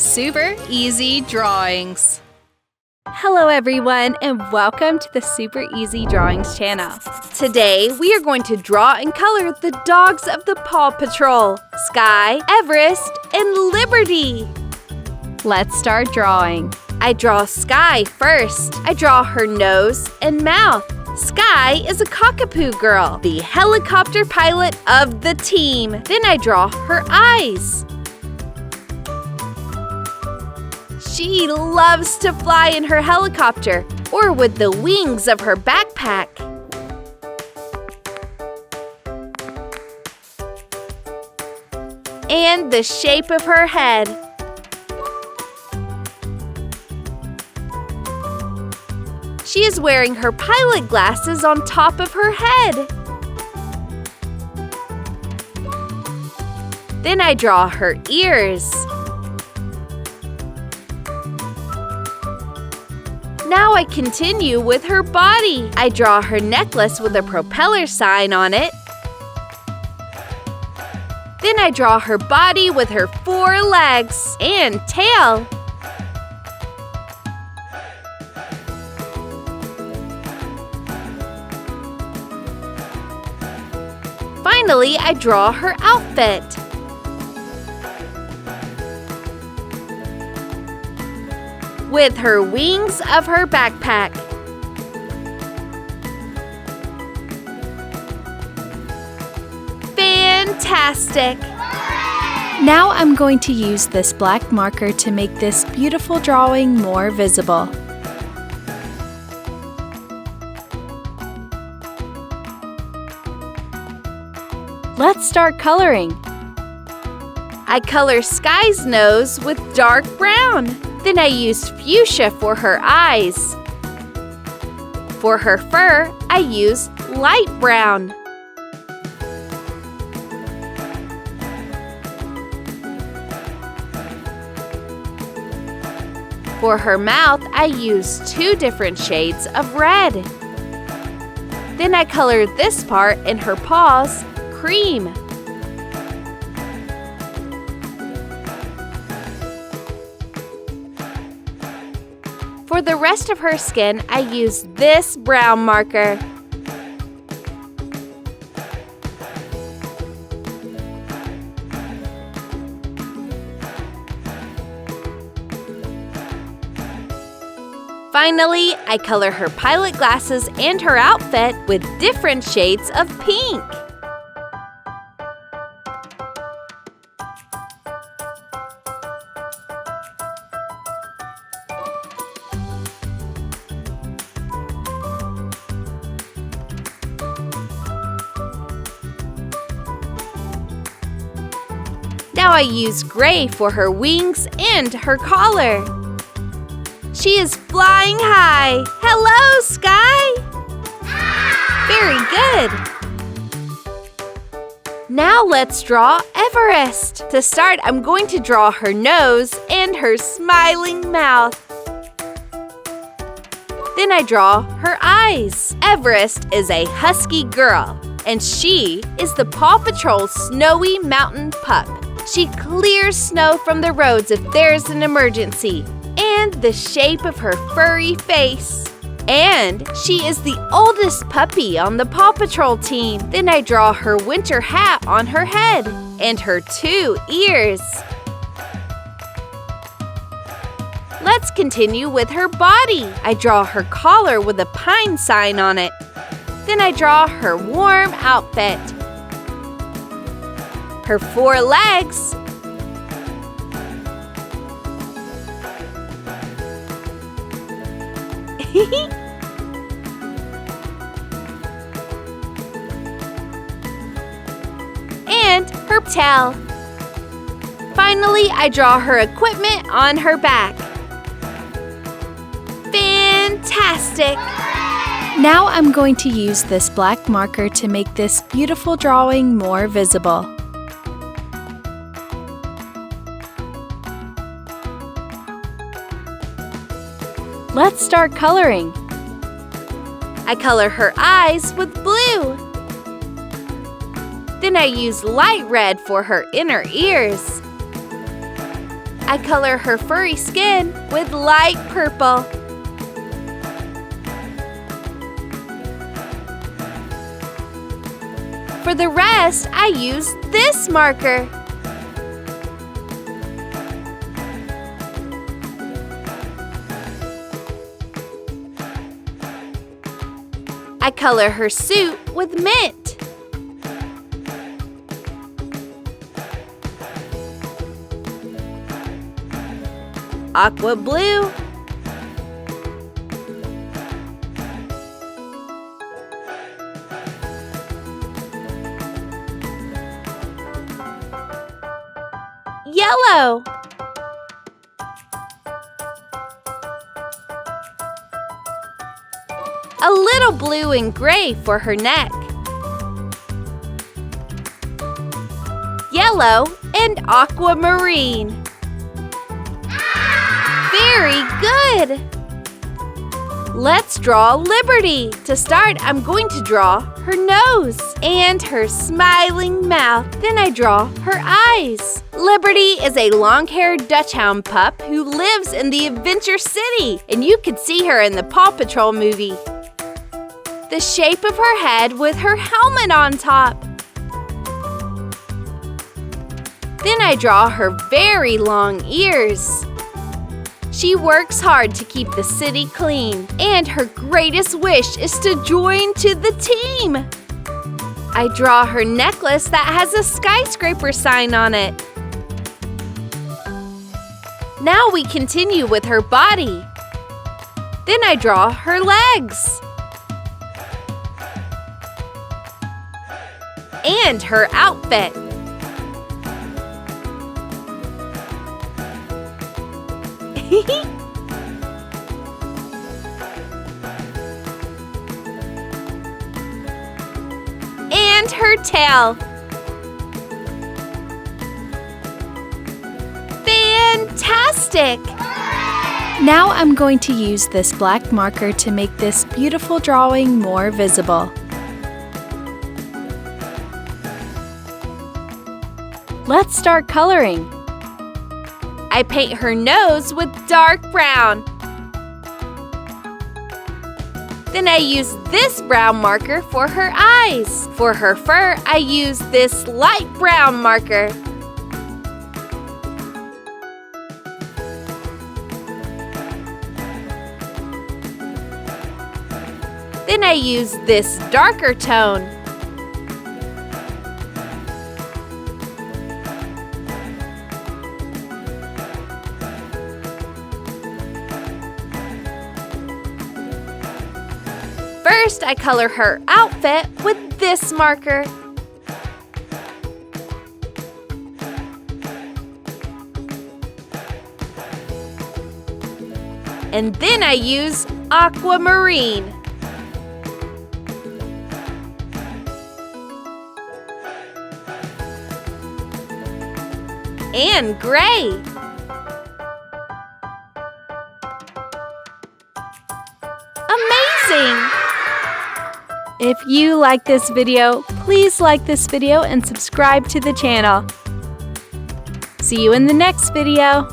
Super Easy Drawings. Hello everyone and welcome to the Super Easy Drawings channel. Today we are going to draw and color the dogs of the Paw Patrol, Skye, Everest, and Liberty. Let's start drawing. I draw Skye first. I draw her nose and mouth. Skye is a cockapoo girl, the helicopter pilot of the team. Then I draw her eyes. She loves to fly in her helicopter or with the wings of her backpack. And the shape of her head. She is wearing her pilot glasses on top of her head. Then I draw her ears. Now I continue with her body. I draw her necklace with a propeller sign on it. Then I draw her body with her 4 legs and tail. Finally, I draw her outfit. With her wings of her backpack. Fantastic! Now I'm going to use this black marker to make this beautiful drawing more visible. Let's start coloring. I color Skye's nose with dark brown. Then I use fuchsia for her eyes. For her fur, I use light brown. For her mouth, I use 2 different shades of red. Then I color this part in her paws cream. For the rest of her skin, I use this brown marker. Finally, I color her pilot glasses and her outfit with different shades of pink. Now I use gray for her wings and her collar. She is flying high. Hello, Skye! Very good. Now let's draw Everest. To start, I'm going to draw her nose and her smiling mouth. Then I draw her eyes. Everest is a husky girl, and she is the Paw Patrol snowy mountain pup. She clears snow from the roads if there's an emergency, and the shape of her furry face. And she is the oldest puppy on the Paw Patrol team. Then I draw her winter hat on her head and her 2 ears. Let's continue with her body. I draw her collar with a pine sign on it. Then I draw her warm outfit. Her 4 legs. And her tail. Finally, I draw her equipment on her back. Fantastic! Now I'm going to use this black marker to make this beautiful drawing more visible. Let's start coloring. I color her eyes with blue. Then I use light red for her inner ears. I color her furry skin with light purple. For the rest, I use this marker. I color her suit with mint. Aqua blue. Yellow. A little blue and gray for her neck. Yellow and aquamarine. Very good! Let's draw Liberty. To start, I'm going to draw her nose and her smiling mouth. Then I draw her eyes. Liberty is a long-haired Dachshund pup who lives in the Adventure City, and you could see her in the Paw Patrol movie. The shape of her head with her helmet on top. Then I draw her very long ears. She works hard to keep the city clean, and her greatest wish is to join to the team. I draw her necklace that has a skyscraper sign on it. Now we continue with her body. Then I draw her legs. And her outfit. And her tail. Fantastic! Now I'm going to use this black marker to make this beautiful drawing more visible. Let's start coloring. I paint her nose with dark brown. Then I use this brown marker for her eyes. For her fur, I use this light brown marker. Then I use this darker tone. First, I color her outfit with this marker. And then I use aquamarine. And gray. Amazing! If you like this video, please like this video and subscribe to the channel. See you in the next video.